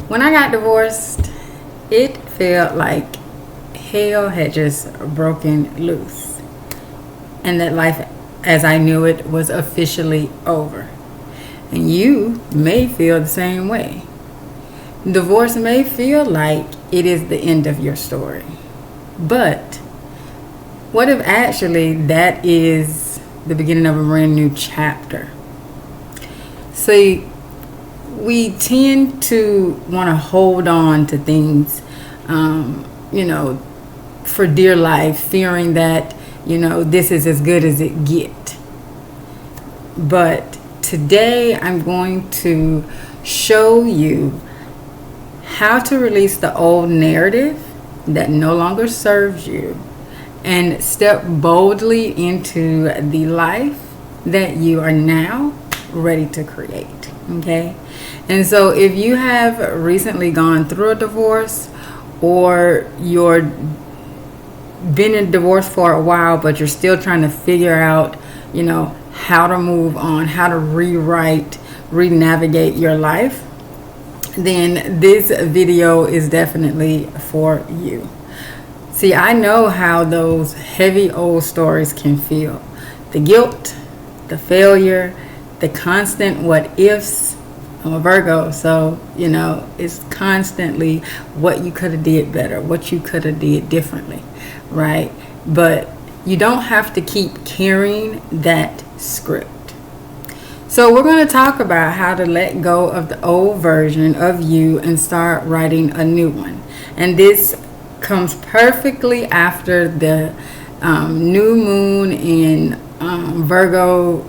When I got divorced, it felt like hell had just broken loose, and that life as I knew it was officially over. And you may feel the same way. Divorce may feel like it is the end of your story. But what if actually that is the beginning of a brand new chapter? See, we tend to want to hold on to things, for dear life, fearing that, this is as good as it get. But today I'm going to show you how to release the old narrative that no longer serves you and step boldly into the life that you are now ready to create. Okay? And so if you have recently gone through a divorce, or you're been in divorce for a while but you're still trying to figure out, how to move on, how to re-navigate your life, then this video is definitely for you. See, I know how those heavy old stories can feel. The guilt, the failure, the constant what ifs. I'm a Virgo, so, it's constantly what you could have did better, what you could have did differently, right? But you don't have to keep carrying that script. So we're going to talk about how to let go of the old version of you and start writing a new one. And this comes perfectly after the new moon in Virgo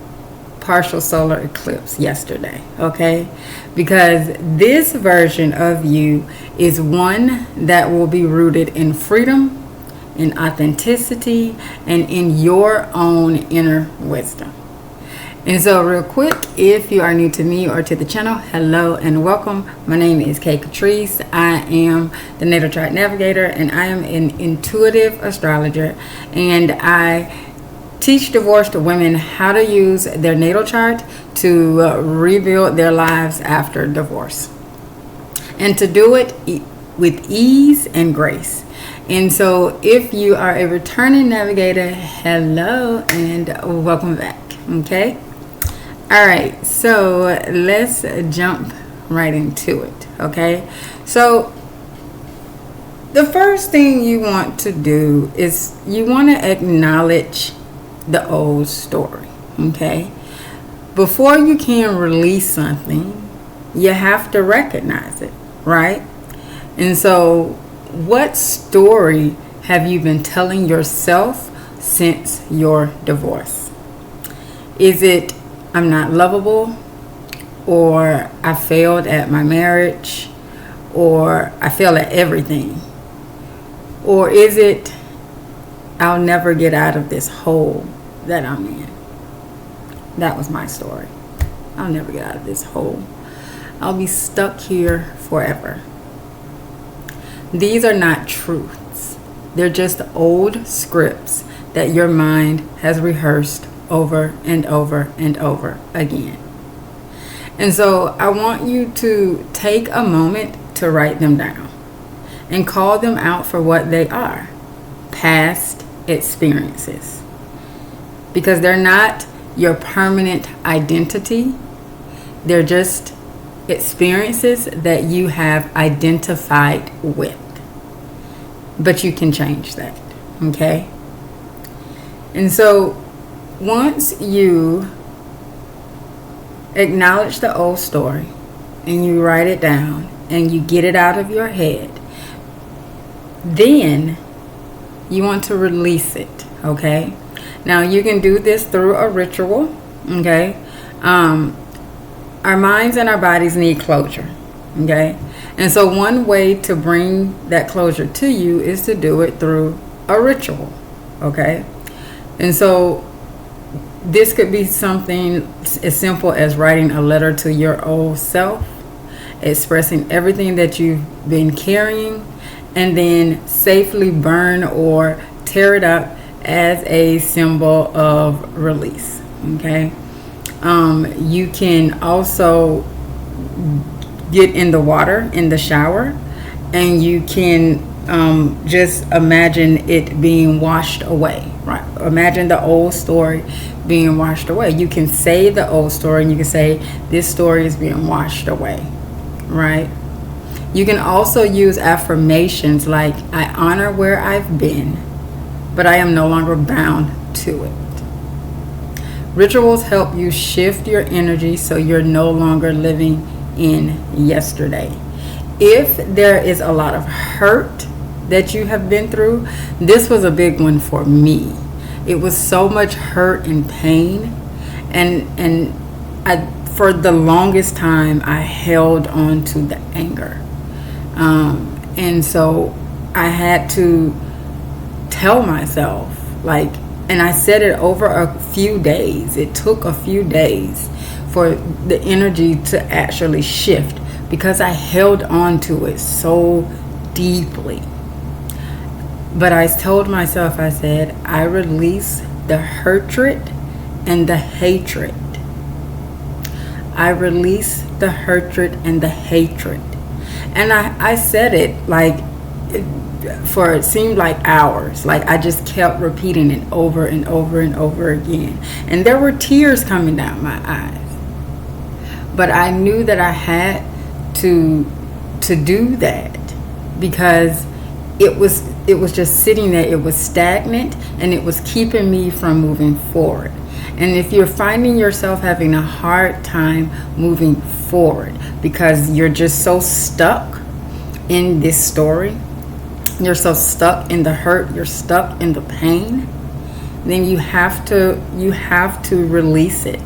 partial solar eclipse yesterday, okay? Because this version of you is one that will be rooted in freedom, in authenticity, and in your own inner wisdom. And so real quick, if you are new to me or to the channel, hello and welcome. My name is Katrice. I am the Natal Chart Navigator, and I am an intuitive astrologer, and I teach divorced women how to use their natal chart to rebuild their lives after divorce, and to do it with ease and grace. And so if you are a returning navigator, hello and welcome back. Okay? All right, so let's jump right into it. Okay? So the first thing you want to do is you want to acknowledge the old story. Okay? Before you can release something, you have to recognize it, right? And so what story have you been telling yourself since your divorce? Is it, I'm not lovable, or I failed at my marriage, or I failed at everything? Or is it, I'll never get out of this hole that I'm in? That was my story. I'll never get out of this hole. I'll be stuck here forever. These are not truths. They're just old scripts that your mind has rehearsed over and over and over again. And so I want you to take a moment to write them down and call them out for what they are: past experiences. Because they're not your permanent identity. They're just experiences that you have identified with. But you can change that, okay? And so once you acknowledge the old story and you write it down and you get it out of your head, then you want to release it, okay? Now you can do this through a ritual, okay? Our minds and our bodies need closure, okay? And so one way to bring that closure to you is to do it through a ritual, okay? And so this could be something as simple as writing a letter to your old self, expressing everything that you've been carrying, and then safely burn or tear it up as a symbol of release, okay? You can also get in the water, in the shower, and you can just imagine it being washed away, right? Imagine the old story being washed away. You can say the old story and you can say, this story is being washed away, right? You can also use affirmations like, I honor where I've been, but I am no longer bound to it. Rituals help you shift your energy so you're no longer living in yesterday. If there is a lot of hurt that you have been through, this was a big one for me. It was so much hurt and pain, and for the longest time I held on to the anger, and so I had to tell myself, like, and I said it over a few days. It took a few days for the energy to actually shift because I held on to it so deeply. But I told myself, I said, I release the hatred and the hatred. I release the hatred and the hatred. And I said it like, for it seemed like hours. Like I just kept repeating it over and over and over again. And there were tears coming down my eyes. But I knew that I had to do that because it was just sitting there. It was stagnant and it was keeping me from moving forward. And if you're finding yourself having a hard time moving forward because you're just so stuck in this story, you're so stuck in the hurt, you're stuck in the pain, then you have to release it,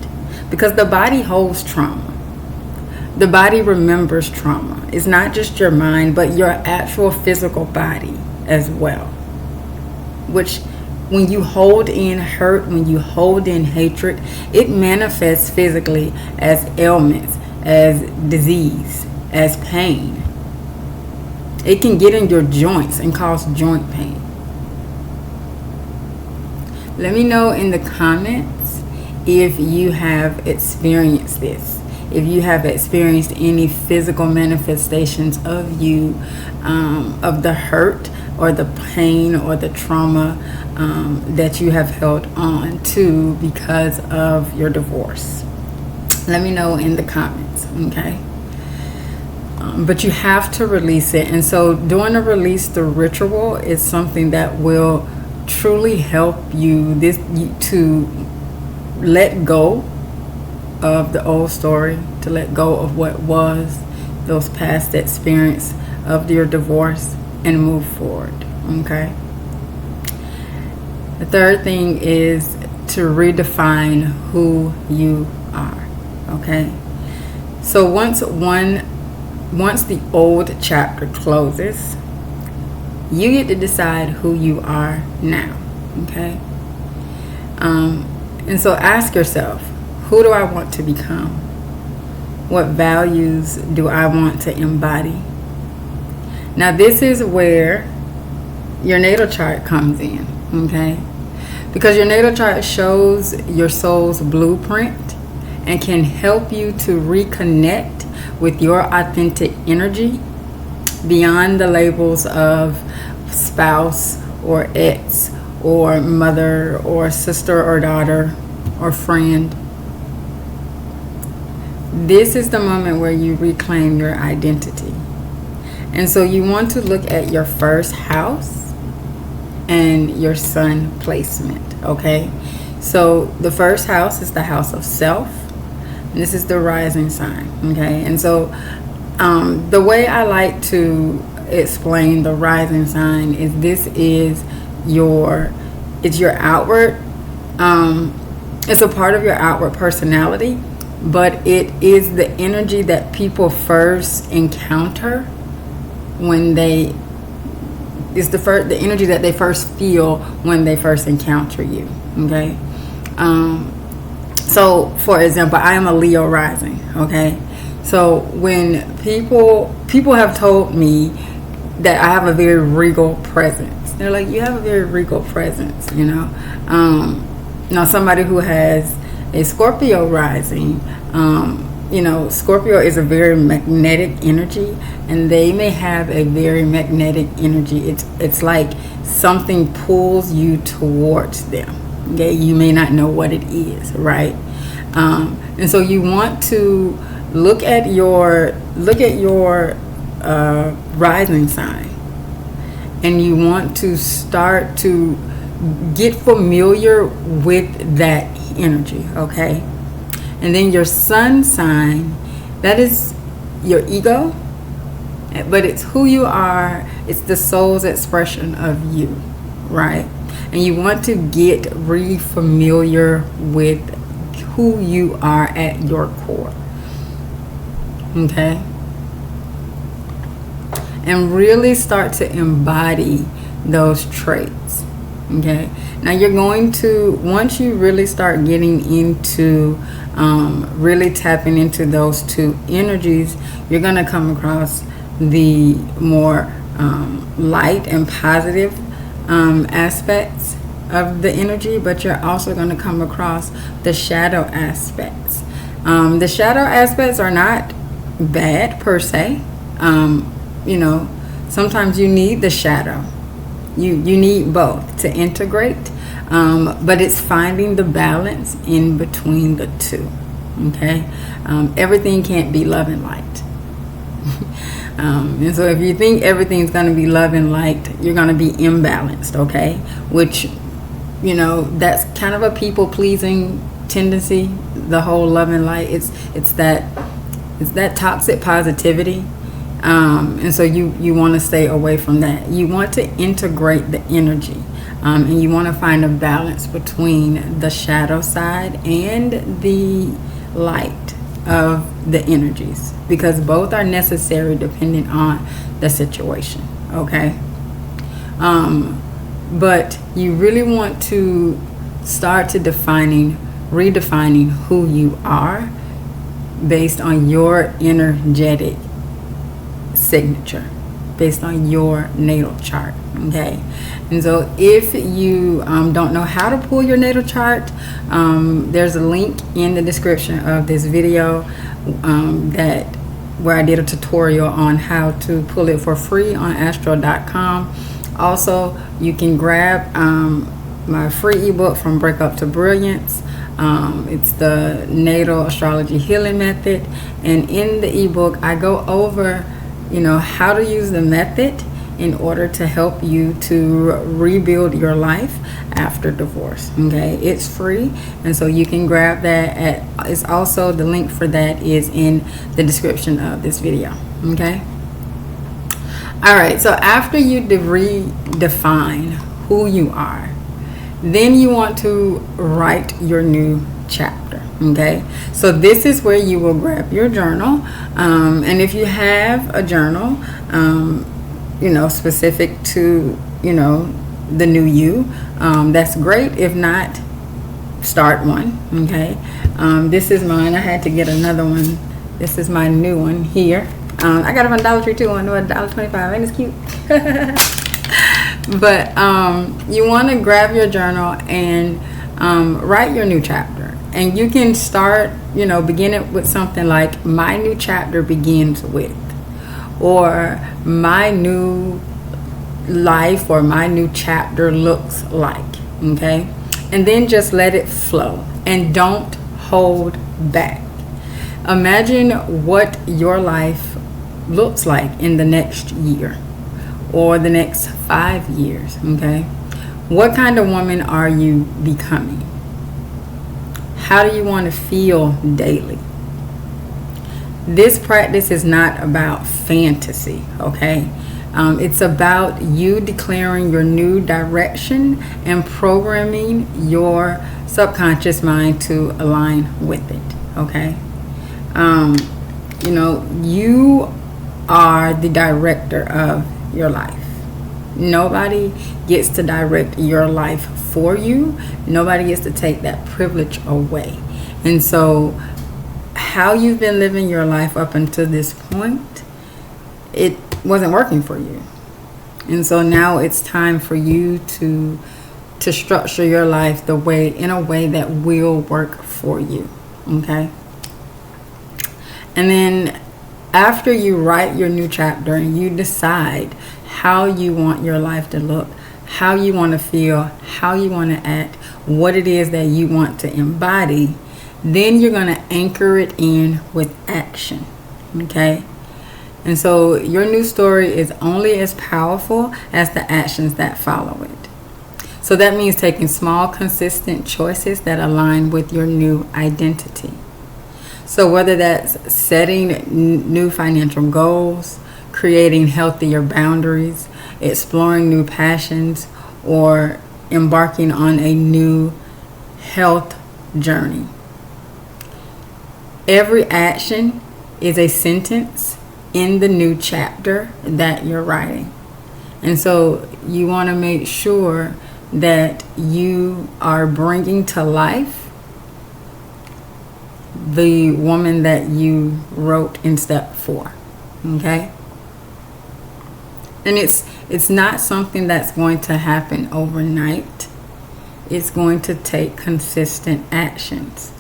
because the body holds trauma. The body remembers trauma. It's not just your mind, but your actual physical body as well. Which, when you hold in hurt, when you hold in hatred, it manifests physically as ailments, as disease, as pain. It can get in your joints and cause joint pain. Let me know in the comments if you have experienced this. If you have experienced any physical manifestations of you, of the hurt or the pain or the trauma that you have held on to because of your divorce. Let me know in the comments, okay? But you have to release it. And so doing a release the ritual is something that will truly help you to let go of the old story, to let go of what was, those past experience of your divorce, and move forward, okay? The third thing is to redefine who you are, okay? So once the old chapter closes, you get to decide who you are now, okay? And so ask yourself, who do I want to become? What values do I want to embody? Now this is where your natal chart comes in, okay? Because your natal chart shows your soul's blueprint and can help you to reconnect with your authentic energy beyond the labels of spouse or ex or mother or sister or daughter or friend. This is the moment where you reclaim your identity. And so you want to look at your first house and your sun placement, okay? So the first house is the house of self. And this is the rising sign, okay? And so the way I like to explain the rising sign is this is it's your outward, it's a part of your outward personality, but it is the energy that people first encounter when the energy that they first feel when they first encounter you, okay? So for example, I am a Leo rising, okay? So when people have told me that I have a very regal presence, they're like, you have a very regal presence, you know? Now somebody who has a Scorpio rising, Scorpio is a very magnetic energy, and they may have a very magnetic energy. It's like something pulls you towards them. Okay, you may not know what it is, right? And so you want to look at your rising sign, and you want to start to get familiar with that energy, okay? And then your sun sign, that is your ego, but it's who you are. It's the soul's expression of you, right? And you want to get really familiar with who you are at your core, okay? And really start to embody those traits, okay? Now you're going to, once you really start getting into really tapping into those two energies, you're going to come across the more light and positive aspects of the energy, but you're also going to come across the shadow aspects. The shadow aspects are not bad per se. Sometimes you need the shadow. You need both to integrate, but it's finding the balance in between the two, okay? Everything can't be love and light. And so if you think everything's going to be love and light, you're going to be imbalanced, okay? Which, that's kind of a people-pleasing tendency, the whole love and light. It's that toxic positivity. And so you want to stay away from that. You want to integrate the energy, and you want to find a balance between the shadow side and the light of the energies, because both are necessary depending on the situation, okay? But you really want to start to redefining who you are based on your energetic signature, based on your natal chart, okay? And so if you don't know how to pull your natal chart, there's a link in the description of this video where I did a tutorial on how to pull it for free on astro.com. Also, you can grab my free ebook From Breakup to Brilliance. It's the Natal Astrology Healing Method, and in the ebook I go over how to use the method in order to help you to rebuild your life after divorce, okay? It's free, and so you can grab that it's also, the link for that is in the description of this video, okay? All right, so after you redefine who you are, then you want to write your new chapter, okay? So this is where you will grab your journal, and if you have a journal specific to the new you, that's great. If not, start one, okay? This is mine. I had to get another one. This is my new one here. I got it from Dollar Tree too. I know $1.25. Ain't it cute? But you want to grab your journal and write your new chapter. And you can start, begin it with something like, my new chapter begins with, or my new life or my new chapter looks like, okay? And then just let it flow and don't hold back. Imagine what your life looks like in the next year or the next 5 years, okay? What kind of woman are you becoming? How do you want to feel daily? This practice is not about fantasy, okay? It's about you declaring your new direction and programming your subconscious mind to align with it, okay? You are the director of your life. Nobody gets to direct your life for you. Nobody gets to take that privilege away. And so how you've been living your life up until this point, it wasn't working for you. And so now it's time for you to structure your life in a way that will work for you, okay? And then after you write your new chapter and you decide how you want your life to look, how you want to feel, how you want to act, what it is that you want to embody, then you're going to anchor it in with action. Okay? And so your new story is only as powerful as the actions that follow it. So that means taking small, consistent choices that align with your new identity. So whether that's setting new financial goals, creating healthier boundaries, exploring new passions, or embarking on a new health journey. Every action is a sentence in the new chapter that you're writing. And so you want to make sure that you are bringing to life the woman that you wrote in step 4. Okay? And it's not something that's going to happen overnight. It's going to take consistent actions.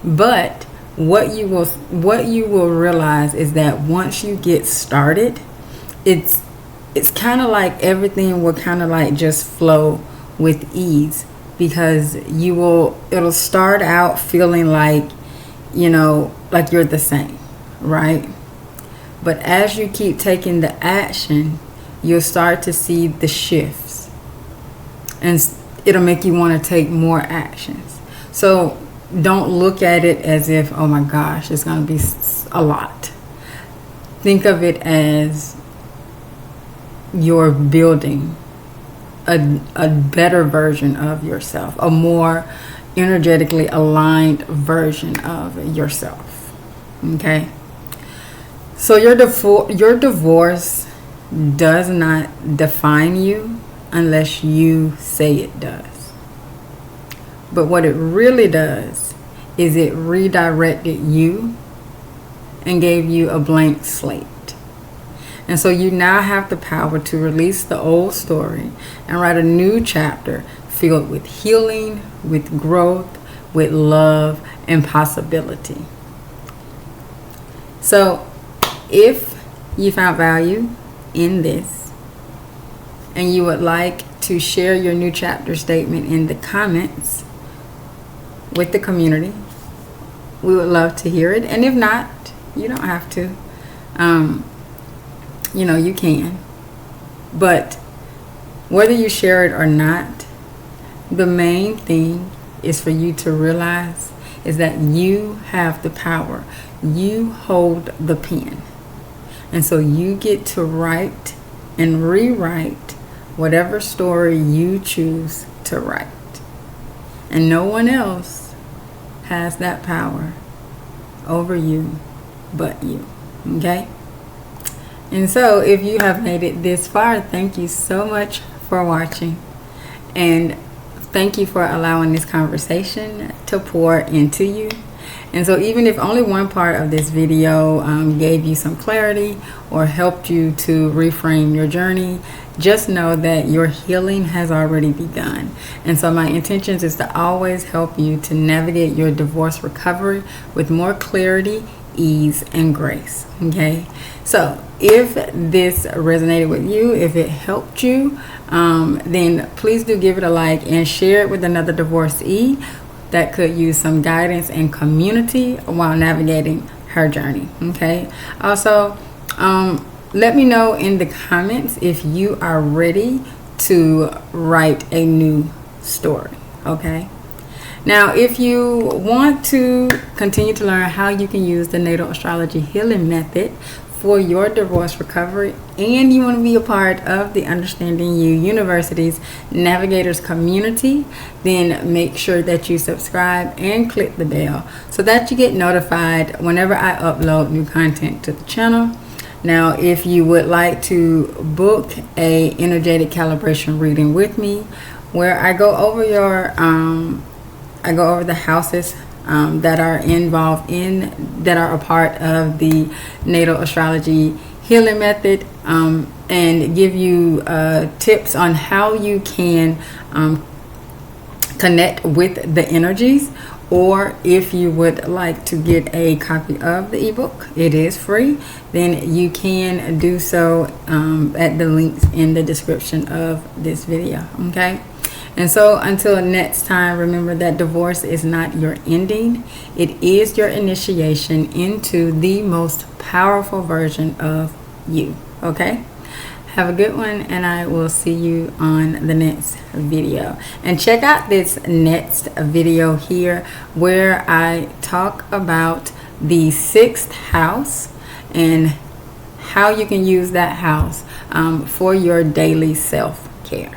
But what you will realize is that once you get started, it's kind of like everything will kind of like just flow with ease, because it'll start out feeling like, like you're the same, right? But as you keep taking the action, you'll start to see the shifts, and it'll make you want to take more actions. So don't look at it as if, oh my gosh, it's going to be a lot. Think of it as you're building a better version of yourself, a more energetically aligned version of yourself. Okay? So your divorce does not define you unless you say it does. But what it really does is it redirected you and gave you a blank slate. And so you now have the power to release the old story and write a new chapter filled with healing, with growth, with love, and possibility. So if you found value in this and you would like to share your new chapter statement in the comments with the community, we would love to hear it. And if not, you don't have to. You can. But whether you share it or not, the main thing is for you to realize is that you have the power. You hold the pen. And so you get to write and rewrite whatever story you choose to write. And no one else has that power over you but you. Okay? And so if you have made it this far, thank you so much for watching. And thank you for allowing this conversation to pour into you. And so even if only one part of this video gave you some clarity or helped you to reframe your journey, just know that your healing has already begun. And so my intentions is to always help you to navigate your divorce recovery with more clarity, ease, and grace. Okay? So if this resonated with you, if it helped you, then please do give it a like and share it with another divorcee that could use some guidance and community while navigating her journey. Okay? Also, let me know in the comments if you are ready to write a new story. Okay? Now, if you want to continue to learn how you can use the natal astrology healing method for your divorce recovery, and you want to be a part of the Understanding You University's Navigators community, then make sure that you subscribe and click the bell so that you get notified whenever I upload new content to the channel. Now, if you would like to book a energetic calibration reading with me, where I go over the houses that are involved that are a part of the natal astrology healing method, and give you tips on how you can connect with the energies, or if you would like to get a copy of the ebook, it is free, then you can do so at the links in the description of this video. Okay, and so until next time, remember that divorce is not your ending, it is your initiation into the most powerful version of you. Okay, have a good one, and I will see you on the next video. And check out this next video here where I talk about the 6th house and how you can use that house for your daily self-care.